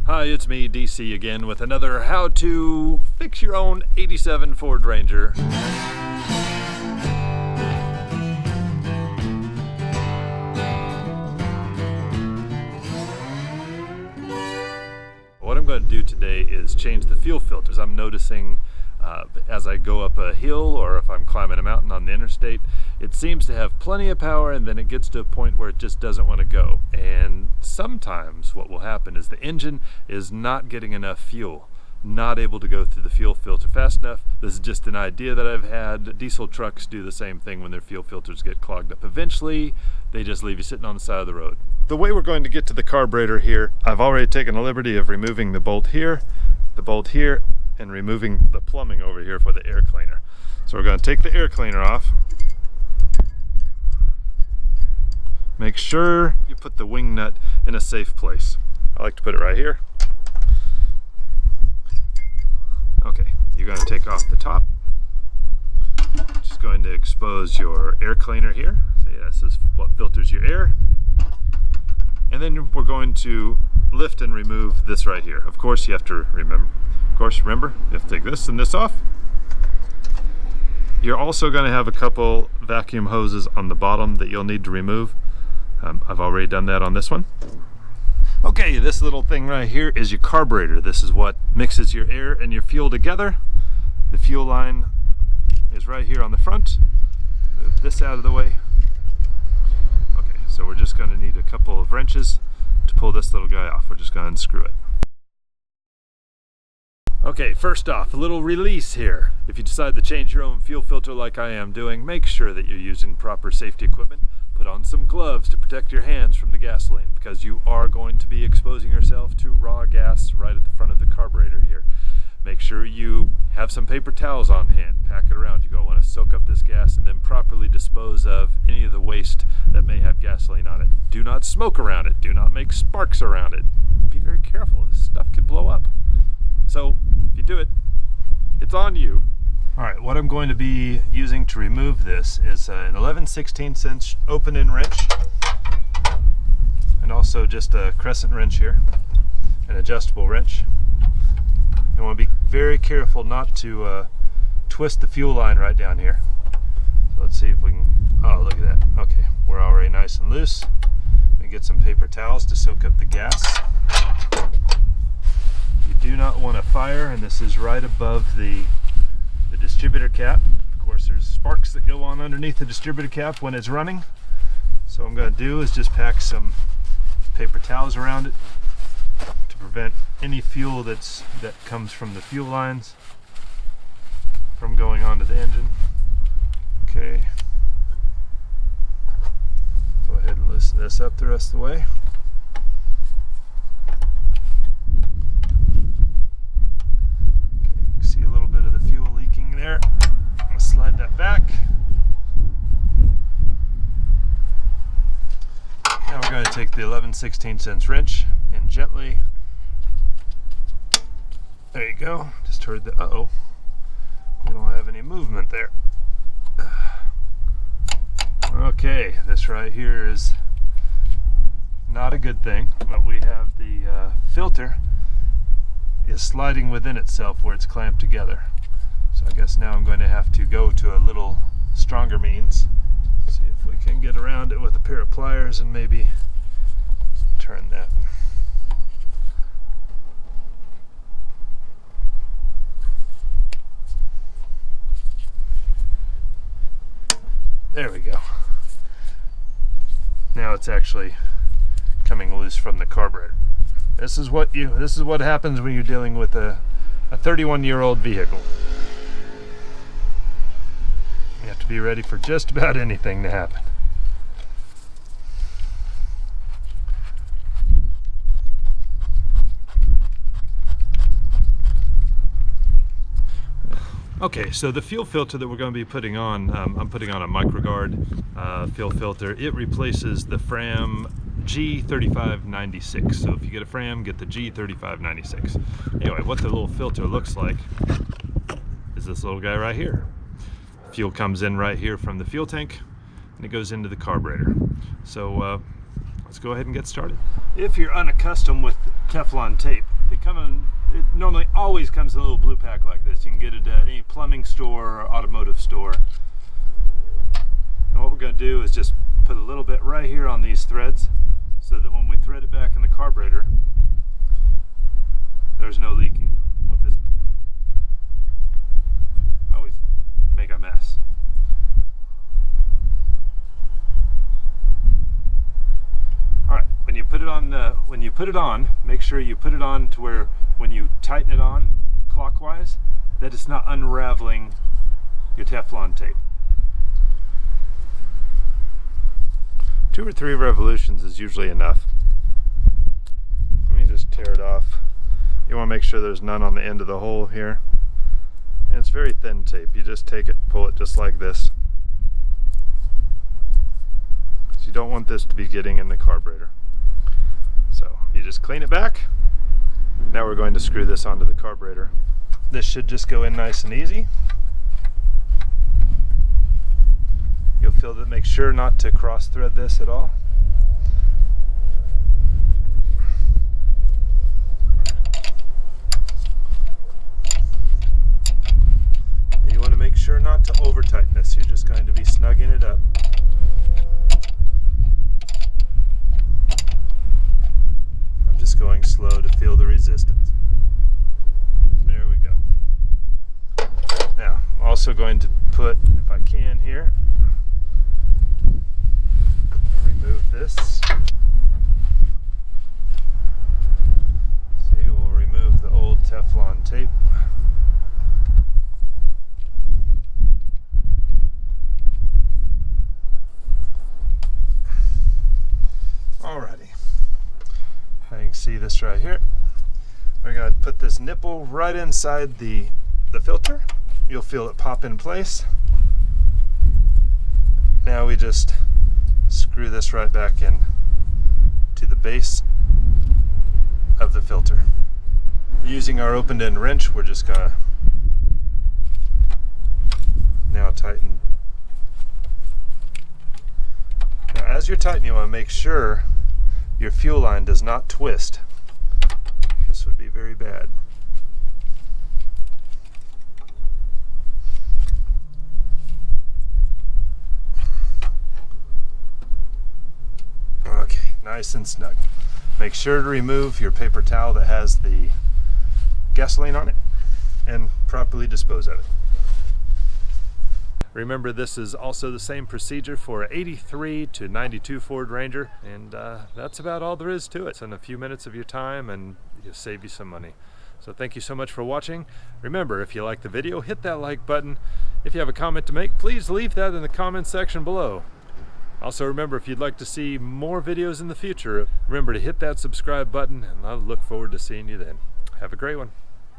Hi, it's me, DC, again with another how to fix your own 87 Ford Ranger. What I'm going to do today is change the fuel filters. I'm noticing as I go up a hill or if I'm climbing a mountain on the interstate, it seems to have plenty of power and then it gets to a point where it just doesn't want to go. And sometimes what will happen is the engine is not getting enough fuel, not able to go through the fuel filter fast enough. This is just an idea that I've had. Diesel trucks do the same thing when their fuel filters get clogged up. Eventually, they just leave you sitting on the side of the road. The way we're going to get to the carburetor here, I've already taken the liberty of removing the bolt here, and removing the plumbing over here for the air cleaner. So we're going to take the air cleaner off. Make sure you put the wing nut in a safe place. I like to put it right here. Okay, you're going to take off the top. Just going to expose your air cleaner here. So yeah, this is what filters your air. And then we're going to lift and remove this right here. Of course, you have to remember, you have to take this and this off. You're also going to have a couple vacuum hoses on the bottom that you'll need to remove. I've already done that on this one. Okay, this little thing right here is your carburetor. This is what mixes your air and your fuel together. The fuel line is right here on the front. Move this out of the way. Okay, so we're just going to need a couple of wrenches to pull this little guy off. We're just going to unscrew it. Okay, first off, a little release here. If you decide to change your own fuel filter like I am doing, make sure that you're using proper safety equipment. Put on some gloves to protect your hands from the gasoline because you are going to be exposing yourself to raw gas right at the front of the carburetor here. Make sure you have some paper towels on hand. Pack it around. You're going to want to soak up this gas and then properly dispose of any of the waste that may have gasoline on it. Do not smoke around it. Do not make sparks around it. Be very careful. This stuff could blow up. So if you do it, it's on you. Alright, what I'm going to be using to remove this is an 11/16" open-end wrench and also just a crescent wrench here, an adjustable wrench. You want to be very careful not to twist the fuel line right down here. So let's see if we can, oh look at that, okay, we're already nice and loose. Let me get some paper towels to soak up the gas. You do not want to fire, and this is right above the distributor cap. Of course, there's sparks that go on underneath the distributor cap when it's running. So what I'm going to do is just pack some paper towels around it to prevent any fuel that comes from the fuel lines from going onto the engine. Okay. Go ahead and loosen this up the rest of the way. See a little bit of the fuel leaking there. I'm going to slide that back. Now we're going to take the 11/16" wrench and gently, there you go, just heard the, uh-oh, we don't have any movement there. Okay, this right here is not a good thing, but we have the filter is sliding within itself where it's clamped together. So I guess now I'm going to have to go to a little stronger means. See if we can get around it with a pair of pliers and maybe turn that. There we go. Now it's actually coming loose from the carburetor. This is what happens when you're dealing with a 31-year-old vehicle. You have to be ready for just about anything to happen. Okay, so the fuel filter that we're going to be putting on, I'm putting on a MicroGuard fuel filter. It replaces the Fram G3596. So if you get a Fram, get the G3596. Anyway, what the little filter looks like is this little guy right here. Fuel comes in right here from the fuel tank and it goes into the carburetor. So let's go ahead and get started. If you're unaccustomed with Teflon tape, They come in, it normally always comes in a little blue pack like this. You can get it at any plumbing store or automotive store. And what we're going to do is just put a little bit right here on these threads so that when we thread it back in the carburetor, there's no leaking. With this, I always make a mess. Alright, when you put it on, make sure you put it on to where when you tighten it on clockwise, that it's not unraveling your Teflon tape. 2 or 3 revolutions is usually enough. Let me just tear it off. You want to make sure there's none on the end of the hole here. And it's very thin tape. You just take it, pull it just like this. So you don't want this to be getting in the carburetor. So you just clean it back. Now we're going to screw this onto the carburetor. This should just go in nice and easy. You'll feel that, make sure not to cross thread this at all. You want to make sure not to over tighten this. You're just going to be snugging it up. I'm just going slow to feel the resistance. There we go. Now, I'm also going to put, if I can here, remove this. See, we'll remove the old Teflon tape. Alrighty. You can see this right here. We're going to put this nipple right inside the filter. You'll feel it pop in place. Now we just screw this right back in to the base of the filter. Using our open end wrench, we're just going to now tighten. Now as you're tightening, you want to make sure your fuel line does not twist. This would be very bad. Okay, nice and snug. Make sure to remove your paper towel that has the gasoline on it and properly dispose of it. Remember, this is also the same procedure for 83 to 92 Ford Ranger, and that's about all there is to it. It's in a few minutes of your time and it'll save you some money. So thank you so much for watching. Remember, if you like the video, hit that like button. If you have a comment to make, please leave that in the comment section below. Also remember, if you'd like to see more videos in the future, remember to hit that subscribe button, and I'll look forward to seeing you then. Have a great one.